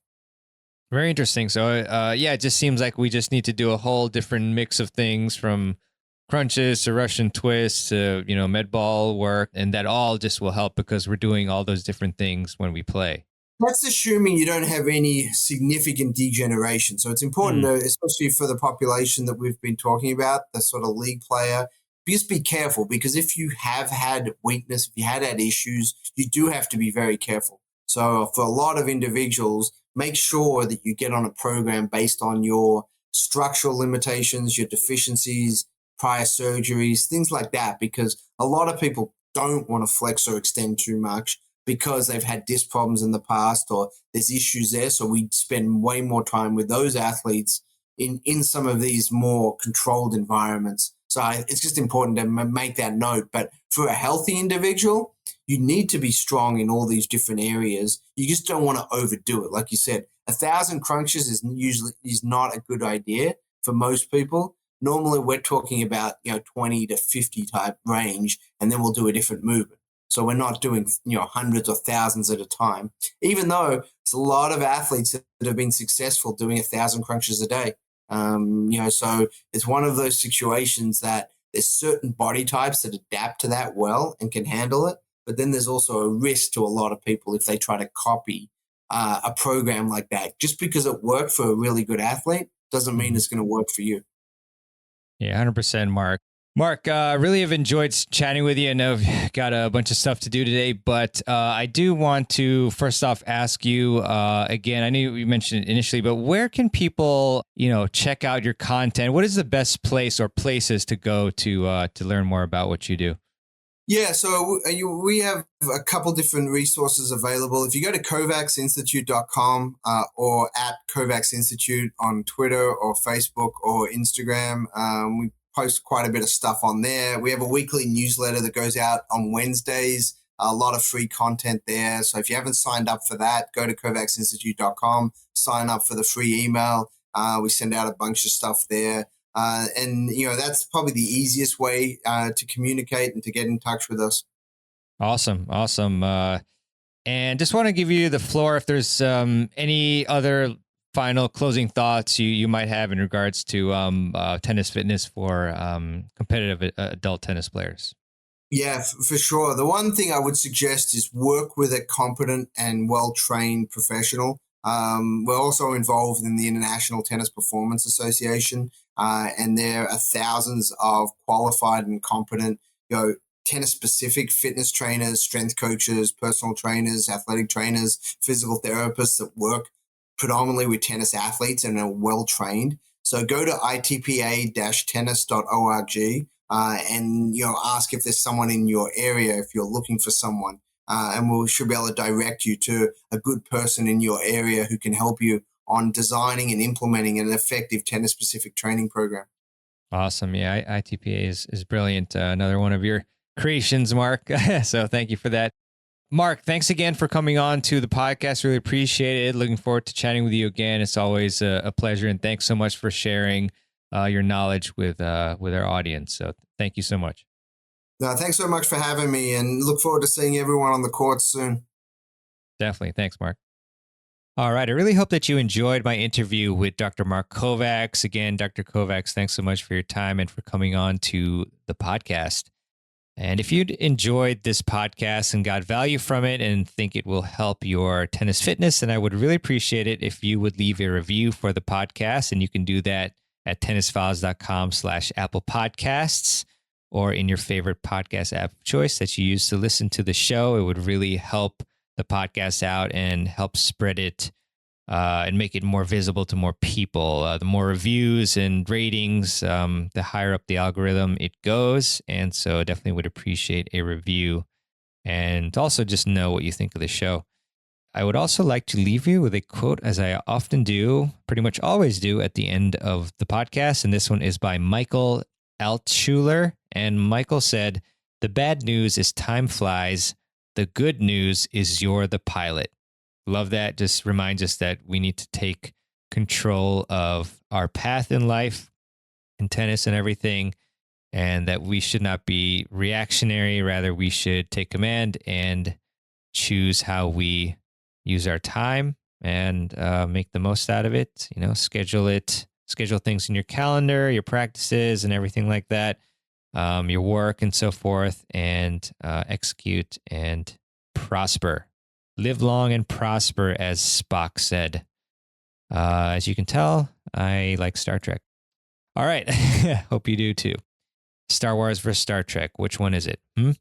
Very interesting. So, it just seems like we just need to do a whole different mix of things, from crunches to Russian twists to, med ball work, and that all just will help because we're doing all those different things when we play. That's assuming you don't have any significant degeneration. So it's important to, especially for the population that we've been talking about, the sort of league player, just be careful, because if you have had weakness, if you had issues, you do have to be very careful. So for a lot of individuals, make sure that you get on a program based on your structural limitations, your deficiencies, prior surgeries, things like that, because a lot of people don't want to flex or extend too much because they've had disc problems in the past or there's issues there. So we spend way more time with those athletes in some of these more controlled environments. So it's just important to make that note. But for a healthy individual, you need to be strong in all these different areas. You just don't want to overdo it. Like you said, 1,000 crunches is not a good idea for most people. Normally, we're talking about 20 to 50 type range, and then we'll do a different movement. So we're not doing hundreds or thousands at a time. Even though there's a lot of athletes that have been successful doing 1,000 crunches a day. So it's one of those situations that there's certain body types that adapt to that well and can handle it. But then there's also a risk to a lot of people if they try to copy a program like that. Just because it worked for a really good athlete doesn't mean it's going to work for you. Yeah, 100%, Mark. Mark, really have enjoyed chatting with you. I know I've got a bunch of stuff to do today, but I do want to first off ask you again. I know you mentioned it initially, but where can people, check out your content? What is the best place or places to go to learn more about what you do? Yeah, so we have a couple different resources available. If you go to kovacsinstitute.com or at Kovacs Institute on Twitter or Facebook or Instagram, we post quite a bit of stuff on there. We have a weekly newsletter that goes out on Wednesdays, a lot of free content there. So if you haven't signed up for that, go to kovacsinstitute.com, sign up for the free email. We send out a bunch of stuff there. And that's probably the easiest way to communicate and to get in touch with us. Awesome. And just want to give you the floor if there's any other final closing thoughts you might have in regards to tennis fitness for competitive adult tennis players. Yeah, for sure. The one thing I would suggest is work with a competent and well-trained professional. We're also involved in the International Tennis Performance Association, and there are thousands of qualified and competent, tennis-specific fitness trainers, strength coaches, personal trainers, athletic trainers, physical therapists that work predominantly with tennis athletes and are well-trained. So go to ITPA-tennis.org and ask if there's someone in your area if you're looking for someone. And we should be able to direct you to a good person in your area who can help you on designing and implementing an effective tennis-specific training program. Awesome. Yeah, ITPA is brilliant. Another one of your creations, Mark. So thank you for that. Mark, thanks again for coming on to the podcast. Really appreciate it. Looking forward to chatting with you again. It's always a pleasure. And thanks so much for sharing your knowledge with our audience. So thank you so much. No, thanks so much for having me, and look forward to seeing everyone on the court soon. Definitely. Thanks, Mark. All right. I really hope that you enjoyed my interview with Dr. Mark Kovacs. Again, Dr. Kovacs, thanks so much for your time and for coming on to the podcast. And if you'd enjoyed this podcast and got value from it and think it will help your tennis fitness, then I would really appreciate it if you would leave a review for the podcast. And you can do that at tennisfiles.com/Apple Podcasts or in your favorite podcast app of choice that you use to listen to the show. It would really help the podcast out and help spread it and make it more visible to more people. The more reviews and ratings, the higher up the algorithm it goes. And so definitely would appreciate a review and also just know what you think of the show. I would also like to leave you with a quote, as I often do, pretty much always do at the end of the podcast. And this one is by Michael Altshuler. And Michael said, "The bad news is time flies. The good news is you're the pilot." Love that. Just reminds us that we need to take control of our path in life, in tennis and everything, and that we should not be reactionary. Rather, we should take command and choose how we use our time and make the most out of it. Schedule things in your calendar, your practices and everything like that, your work and so forth, and execute and prosper. Live long and prosper, as Spock said. As you can tell, I like Star Trek. All right. Hope you do too. Star Wars versus Star Trek. Which one is it? You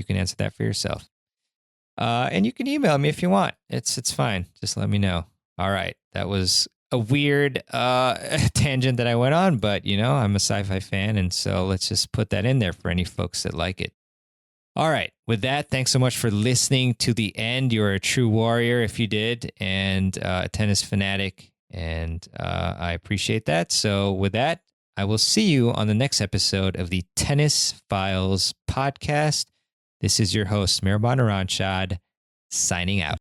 can answer that for yourself. And you can email me if you want. It's fine. Just let me know. All right. That was a weird tangent that I went on, but I'm a sci-fi fan, and so let's just put that in there for any folks that like it. All right. With that, thanks so much for listening to the end. You're a true warrior if you did, and a tennis fanatic, and I appreciate that. So with that, I will see you on the next episode of the Tennis Files podcast. This is your host, Mirban Aranshad, signing out.